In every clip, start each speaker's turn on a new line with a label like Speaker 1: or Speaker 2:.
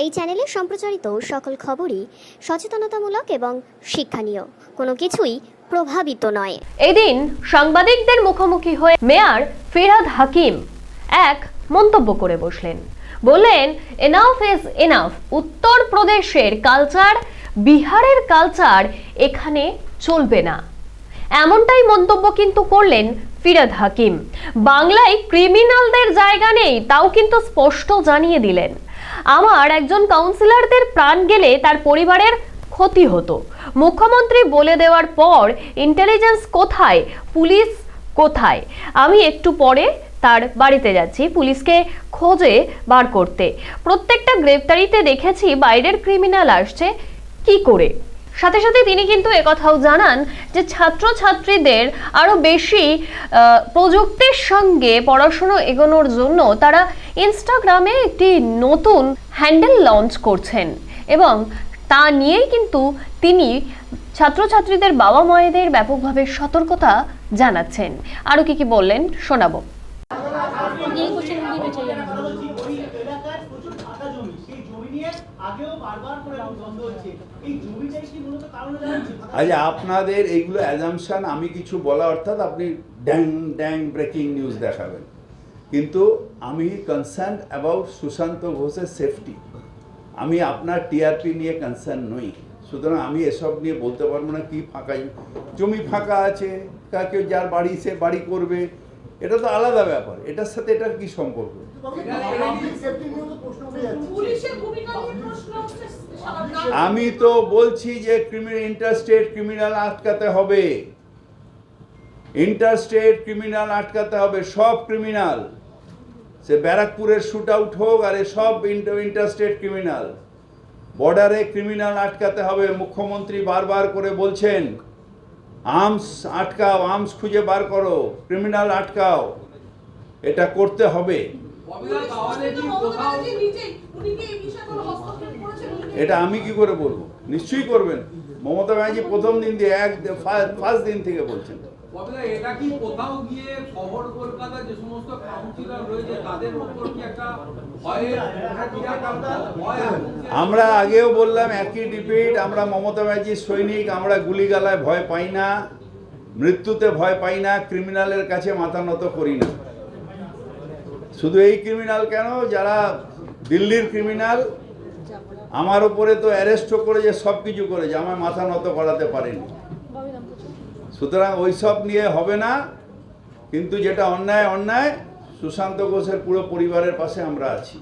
Speaker 1: এই চ্যানেলে সম্প্রচারিত সকল খবরই সচেতনতামূলক এবং শিক্ষণীয়, কোনো কিছুই প্রভাবিত নয়।
Speaker 2: এদিন সাংবাদিকদের মুখোমুখি হয়ে মেয়র ফিরহাদ হাকিম এক মন্তব্য করে বসলেন। বললেন, এনাফ ইজ এনাফ। উত্তরপ্রদেশের কালচার, বিহারের কালচার এখানে চলবে না। এমনটাই মন্তব্য কিন্তু করলেন ফিরহাদ হাকিম। বাংলায় ক্রিমিনালদের জায়গা নেই, তাও কিন্তু স্পষ্ট জানিয়ে দিলেন। আমার একজন কাউন্সিলরদের প্রাণ গেলে তার পরিবারের ক্ষতি হতো। মুখ্যমন্ত্রী বলে দেওয়ার পর ইন্টেলিজেন্স কোথায়, পুলিশ কোথায়? আমি একটু পরে তার বাড়িতে যাচ্ছি পুলিশকে খোঁজে বার করতে। প্রত্যেকটা গ্রেফতারিতে দেখেছি বাইরের ক্রিমিনাল আসছে কি করে। সাথে সাথে তিনি কিন্তু একথাও জানান যে ছাত্রছাত্রীদের আরো বেশি প্রযুক্তির সঙ্গে পড়াশোনা এগোনোর জন্য তারা ইনস্টাগ্রামে একটি নতুন হ্যান্ডেল লঞ্চ করছেন এবং তা নিয়েই কিন্তু তিনি ছাত্রছাত্রীদের বাবা মায়েদের ব্যাপকভাবে সতর্কতা জানাচ্ছেন। আরো কি বললেন শোনাবো।
Speaker 3: আচ্ছা, আপনাদের এইগুলো অ্যাজাম্পশন, আমি কিছু বলা অর্থাৎ আপনি ড্যাং ড্যাং ব্রেকিং নিউজ দেখাবেন, কিন্তু আমি কনসার্ন অ্যাবাউট সুশান্ত ঘোষের সেফটি। আমি আপনার টিআরপি নিয়ে কনসার্ন নই, সুতরাং আমি এসব নিয়ে বলতে পারবো না। কি ফাঁকা জমি ফাঁকা আছে, কেউ যার বাড়ি সে বাড়ি করবে, এটা তো আলাদা ব্যাপার। এটার সাথে এটার কি সম্পর্ক? আমি তো বলছি যে ইন্টারস্টেট ক্রিমিনাল আটকাতে হবে, ইন্টারস্টেট ক্রিমিনাল আটকাতে হবে। সব ক্রিমিনাল, সে ব্যারাকপুরের শুট আউট হোক, আর সব ইন্টারস্টেট ক্রিমিনাল। বর্ডারে ক্রিমিনাল আটকাতে হবে। মুখ্যমন্ত্রী বারবার করে বলছেন আর্মস আটকাও, আর্মস খুঁজে বার করো, ক্রিমিনাল আটকাও। এটা করতে হবে। এটা আমি কি করে বলবো? নিশ্চয়ই করবেন। মমতা ব্যানার্জি প্রথম দিন দিয়ে ফার্স্ট দিন থেকে বলছেন।
Speaker 4: এটা কি কোথাও গিয়ে শহর কলকাতা যে সমস্ত কাউন্সিলর রয়েছে তাদের উপর কি একটা
Speaker 3: আমরা আগেও বললাম একই রিপিট, আমরা মমতা ব্যানার্জির সৈনিক। আমরা গুলিগালায় ভয় পাই না, মৃত্যুতে ভয় পাই না, ক্রিমিনালের কাছে মাথা নত করি না। শুধু এই ক্রিমিনাল কেন, যারা দিল্লির ক্রিমিনাল আমার উপরে তো অ্যারেস্টও করেছে, সব কিছু করেছে, আমার মাথা নত করাতে পারেনি। সুতরাং ওইসব নিয়ে হবে না। কিন্তু যেটা অন্যায় অন্যায়, সুশান্ত ঘোষের পুরো পরিবারের পাশে আমরা আছি।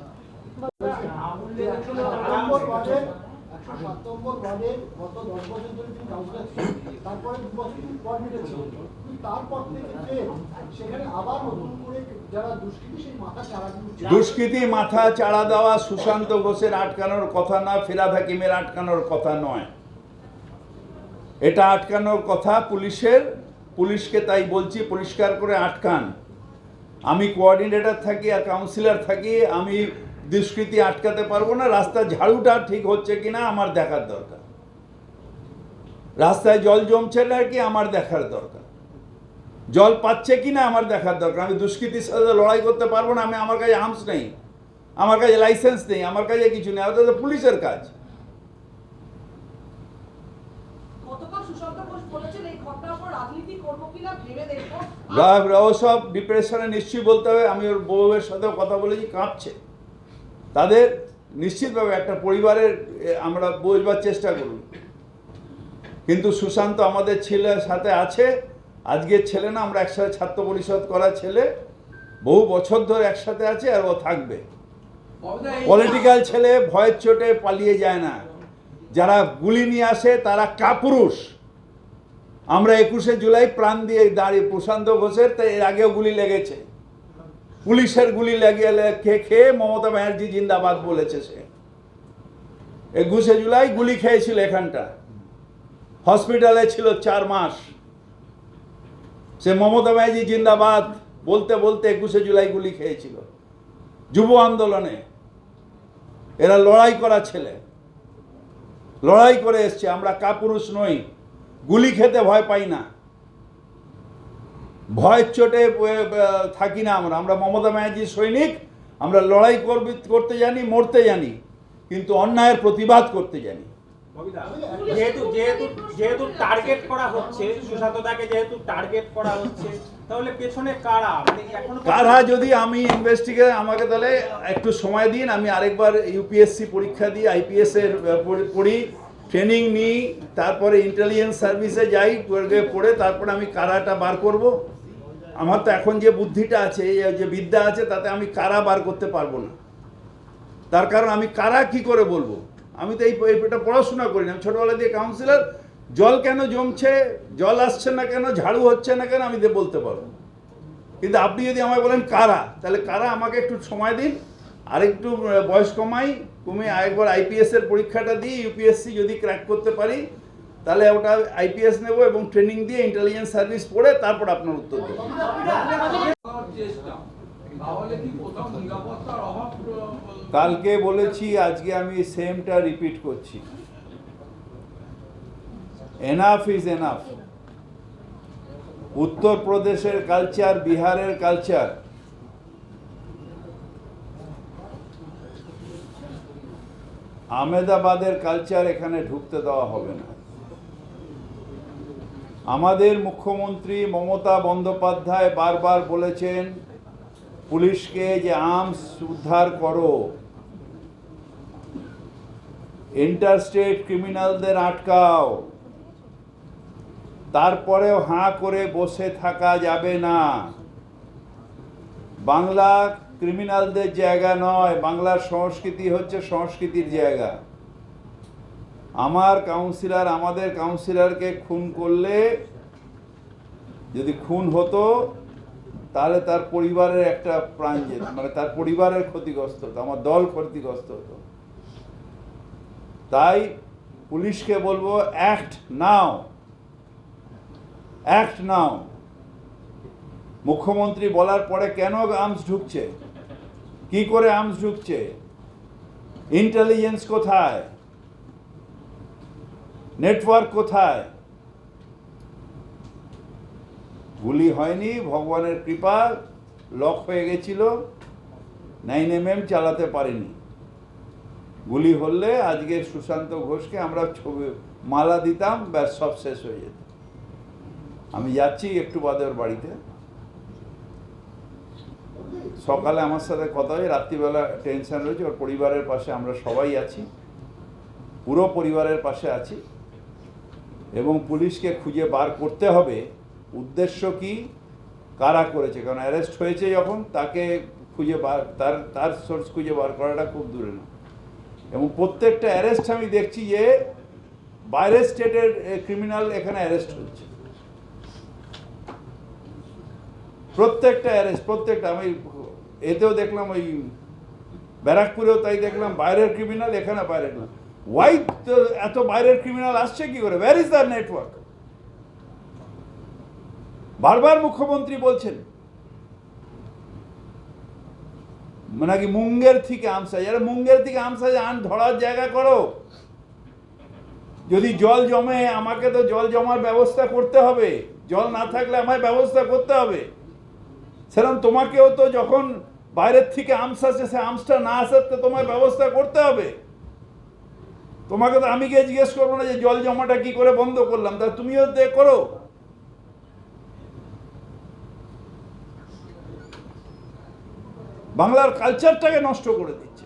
Speaker 3: দুষ্কৃতি মাথা চাড়া দেওয়া সুশান্ত ঘোষের আটকানোর কথা না, ফিরহাদ হাকিমের আটকানোর কথা নয়। এটা আটকানোর কথা পুলিশের। পুলিশকে তাই বলছি, পরিষ্কার করে আটকান। আমি কোঅর্ডিনেটর থাকি আর কাউন্সিলর থাকি, আমি দুষ্কৃতি আটকাতে পারবো না। রাস্তার ঝাড়ুটা ঠিক হচ্ছে কিনা আমার দেখার দরকার, রাস্তায় জল জমছে না কি আমার দেখার দরকার, জল পাচ্ছে কিনা আমার দেখার দরকার। আমি দুষ্কৃতির সাথে লড়াই করতে পারবো না। আমার কাছে আর্মস নেই, আমার কাছে লাইসেন্স নেই, আমার কাছে কিছু নেই। ওটা তো পুলিশের কাজ। ওসব ডিপ্রেশনে নিশ্চয়ই বলতে হবে। আমি ওর বউয়ের সাথেও কথা বলেছি, কাঁপছে। তাদের নিশ্চিতভাবে একটা পরিবারের আমরা বোঝবার চেষ্টা করুন। কিন্তু সুশান্ত আমাদের ছেলের সাথে আছে, আজকের ছেলে না, আমরা একসাথে ছাত্র পরিষদ করা ছেলে, বহু বছর ধরে একসাথে আছে, আর ও থাকবে। পলিটিক্যাল ছেলে ভয়ের চোটে পালিয়ে যায় না। যারা গুলি নিয়ে আসে তারা কাপুরুষ। আমরা 21শে জুলাই প্রাণ দিয়ে দাঁড়িয়ে, প্রশান্ত ঘোষের তো এর আগেও গুলি লেগেছে, পুলিশের গুলি খেয়ে মমতা ব্যানার্জি জিন্দাবাদ বলেছে। সে 21শে জুলাই গুলি খেয়েছিল, এখানটা হসপিটালে ছিল 4 মাস। সে মমতা ব্যানার্জি জিন্দাবাদ বলতে বলতে 21শে জুলাই গুলি খেয়েছিল। যুব আন্দোলনে এরা লড়াই করা ছেলে, লড়াই করে এসছে। আমরা কাপুরুষ নই, গুলি খেতে ভয় পাই না, ভয়ের চোটে থাকি না। আমরা মমতা ব্যানার্জির সৈনিক। আমরা লড়াই করতে জানি, মরতে জানি। কিন্তু অন্যায়ের প্রতিবাদ করতে জানি।
Speaker 5: যেহেতু যেহেতু যেহেতু টার্গেট করা হচ্ছে, সুশান্তদাকে যেহেতু টার্গেট করা হচ্ছে, তাহলে পেছনে কারা? মানে এখনো
Speaker 3: কারা যদি আমি ইনভেস্টিগেট, আমাকে তাহলে একটু সময় দিন, আমি আরেকবার ইউপিএসসি পরীক্ষা দিই, আইপিএস এর পড়ি, ট্রেনিং নিই, তারপরে ইন্টেলিজেন্স সার্ভিসে যাই, পড়ে তারপরে আমি কারাটা বার করব। আমার তো এখন যে বুদ্ধিটা আছে, যে বিদ্যা আছে, তাতে আমি কারা বার করতে পারবো না। তার কারণ আমি কারা কি করে বলবো? আমি তো এটা পড়াশোনা করি না, ছোটবেলা দিয়ে কাউন্সিলর। জল কেন জমছে, জল আসছে না কেন, ঝাড়ু হচ্ছে না কেন, আমি তো বলতে পারবো। কিন্তু আপনি যদি আমায় বলেন কারা, তাহলে কারা, আমাকে একটু সময় দিন, আরেকটু বয়স কমিয়ে আরেকবার আইপিএস এর পরীক্ষাটা দিই, ইউপিএসসি যদি ক্র্যাক করতে পারি তাহলে ওটা আইপিএস নেব এবং ট্রেনিং দিয়ে ইন্টেলিজেন্স সার্ভিস পড়ে তারপর আপনার উত্তর দেবো।
Speaker 4: চেষ্টা, তাহলে কি কোথাও নিরাপত্তার অভাব?
Speaker 3: কালকে বলেছি, আজকে আমি সেমটা রিপিট করছি, এনাফ ইজ এনাফ। উত্তরপ্রদেশের কালচার, বিহারের কালচার, আহমেদাবাদের কালচার এখানে ঢুকতে দেওয়া হবে না। আমাদের মুখ্যমন্ত্রী মমতা বন্দ্যোপাধ্যায় বারবার বলেছেন পুলিশকে যে আর্মস উদ্ধার করো, ইন্টারস্টেট ক্রিমিনালদের আটকাও। তারপরেও হাঁ করে বসে থাকা যাবে না। বাংলা ক্রিমিনালদের জায়গা নয়, বাংলার সংস্কৃতি হচ্ছে সংস্কৃতির জায়গা। আমাদের কাউন্সিলরকে খুন করলে, যদি খুন হতো তাহলে তার পরিবারের একটা প্রাণ যেত, মানে তার পরিবারের ক্ষতিগ্রস্ত হতো, আমার দল ক্ষতিগ্রস্ত হতো। তাই পুলিশকে বলবো, অ্যাক্ট নাও, অ্যাক্ট নাও। মুখ্যমন্ত্রী বলার পরে কেন আর্মস ঢুকছে, কি করে আর্মস ঢুকছে, ইন্টেলিজেন্স কোথায়, নেটওয়ার্ক কোথায়? গুলি হয়নি, ভগবানের কৃপা, লক হয়ে গেছিল, 9mm চালাতে পারেনি। গুলি হলে আজকে সুশান্ত ঘোষকে আমরা মালা দিতাম, ব্যাস সব শেষ হয়ে যেত। আমি যাচ্ছি একটু বাদে ওর বাড়িতে, সকালে আমার সাথে কথা হয়, রাত্রিবেলা টেনশন রয়েছে, ওর পরিবারের পাশে আমরা সবাই আছি, পুরো পরিবারের পাশে আছি। এবং পুলিশকে খুঁজে বার করতে হবে উদ্দেশ্য কি, কারা করেছে, কারণ অ্যারেস্ট হয়েছে যখন, তাকে খুঁজে বার, তার সোর্স খুঁজে বার করাটা খুব দূরে না। এবং প্রত্যেকটা অ্যারেস্ট আমি দেখছি যে বাইরের স্টেটের ক্রিমিনাল এখানে অ্যারেস্ট হচ্ছে, প্রত্যেকটা অ্যারেস্ট, প্রত্যেকটা। আমি এতেও দেখলাম, ওই ব্যারাকপুরেও তাই দেখলাম, বাইরের ক্রিমিনাল, এখানে বাইরের না। ওয়াই এত বাইরের ক্রিমিনাল আসছে কি করে? Where is the network? বারবার মুখ্যমন্ত্রী বলছেন নাকি মুঙ্গের থেকে আমসা, যারা মুঙ্গের থেকে আমসা ধরার জায়গা করো। যদি জল জমে, আমাকে তো জল জমার ব্যবস্থা করতে হবে, জল না থাকলে আমায় ব্যবস্থা করতে হবে। সেরকম তোমাকেও তো যখন বাইরের থেকে আমস আসে, সে আমসটা না আসার তো তোমায় ব্যবস্থা করতে হবে। তোমাকে তো আমি গিয়ে জিজ্ঞেস করবো না যে জল জমাটা কি করে বন্ধ করলাম, তা তুমিও করো। বাংলার কালচারটাকে নষ্ট করে দিচ্ছে।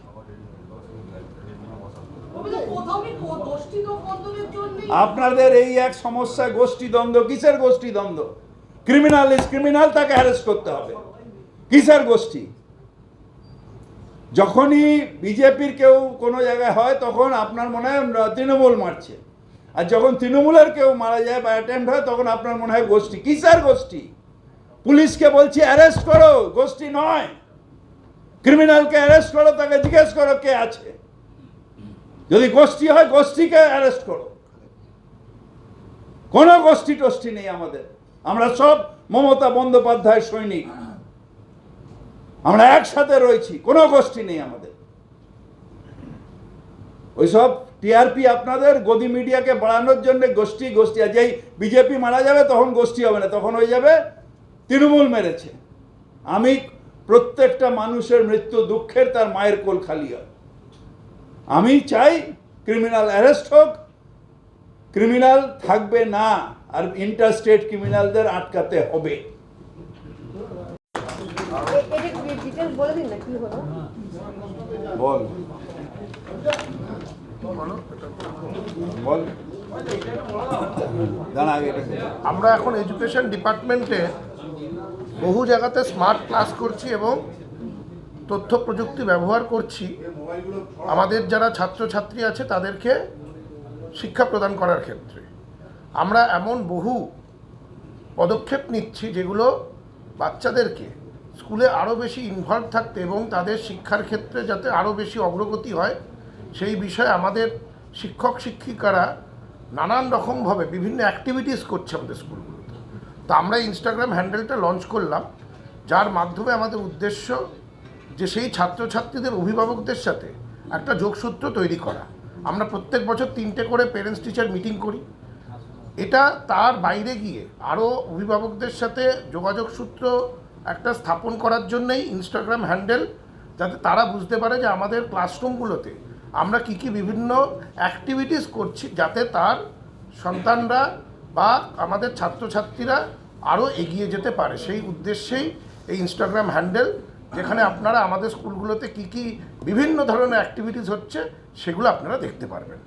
Speaker 3: আপনাদের এই এক সমস্যা, গোষ্ঠীদ্বন্দ্ব। কিসের গোষ্ঠীদ্বন্দ্ব? ক্রিমিনাল ইজ ক্রিমিনাল, তাকে অ্যারেস্ট করতে হবে। কিসের গোষ্ঠী? যখনই বিজেপির কেউ কোনো জায়গায় হয়, তখন আপনার মনে হয় তৃণমূল মারছে, আর যখন তৃণমূলের কেউ মারা যায় বা অ্যাটেম্প্ট হয়, তখন আপনার মনে হয় গোষ্ঠী। কিসের গোষ্ঠী? পুলিশকে বলছি অ্যারেস্ট করো, গোষ্ঠী নয়। ক্রিমিনালকে অ্যারেস্ট করো, তাকে জিজ্ঞেস করো কে আছে। যদি গোষ্ঠী হয়, গোষ্ঠীকে অ্যারেস্ট করো। কোনো গোষ্ঠী টোষ্ঠী নেই আমাদের, আমরা সব মমতা বন্দ্যোপাধ্যায় সৈনিক, আমরা একসাথে রয়েছি, কোনো গোষ্ঠী নেই আমাদের। ওইসব টিআরপি আপনাদের গদি মিডিয়াকে বাড়ানোর জন্য গোষ্ঠী গোষ্ঠী, আর যেই বিজেপি মারা যাবে তখন গোষ্ঠী হবে না, তখন হয়ে যাবে তৃণমূল মেরেছে। আমি প্রত্যেকটা মানুষের মৃত্যু দুঃখের, তার মায়ের কোল খালি হয়। আমি চাই ক্রিমিনাল অ্যারেস্ট হোক, ক্রিমিনাল থাকবে না, আর ইন্টারস্টেট ক্রিমিনালদের আটকাতে হবে। বল বল জানা আগে
Speaker 6: আমরা এখন এডুকেশন ডিপার্টমেন্টে বহু জায়গাতে স্মার্ট ক্লাস করছি এবং তথ্য প্রযুক্তি ব্যবহার করছি আমাদের যারা ছাত্রছাত্রী আছে তাদেরকে শিক্ষা প্রদান করার ক্ষেত্রে। আমরা এমন বহু পদক্ষেপ নিচ্ছি যেগুলো বাচ্চাদেরকে স্কুলে আরও বেশি ইনভলভ থাকতে এবং তাদের শিক্ষার ক্ষেত্রে যাতে আরও বেশি অগ্রগতি হয় সেই বিষয়ে আমাদের শিক্ষক শিক্ষিকারা নানান রকমভাবে বিভিন্ন অ্যাক্টিভিটিস করছে আমাদের স্কুলগুলোতে। তো আমরা ইনস্টাগ্রাম হ্যান্ডেলটা লঞ্চ করলাম, যার মাধ্যমে আমাদের উদ্দেশ্য যে সেই ছাত্রছাত্রীদের অভিভাবকদের সাথে একটা যোগসূত্র তৈরি করা। আমরা প্রত্যেক বছর 3টে করে পেরেন্টস টিচার মিটিং করি। এটা তার বাইরে গিয়ে আরও অভিভাবকদের সাথে যোগাযোগ সূত্র একটা স্থাপন করার জন্যই ইনস্টাগ্রাম হ্যান্ডেল, যাতে তারা বুঝতে পারে যে আমাদের ক্লাসরুমগুলোতে আমরা কী কী বিভিন্ন অ্যাক্টিভিটিস করছি, যাতে তার সন্তানরা বা আমাদের ছাত্রছাত্রীরা আরও এগিয়ে যেতে পারে। সেই উদ্দেশ্যেই এই ইনস্টাগ্রাম হ্যান্ডেল, যেখানে আপনারা আমাদের স্কুলগুলোতে কী কী বিভিন্ন ধরনের অ্যাক্টিভিটিস হচ্ছে সেগুলো আপনারা দেখতে পারবেন।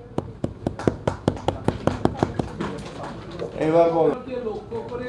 Speaker 3: এবার বল।
Speaker 4: লক্ষ্য করে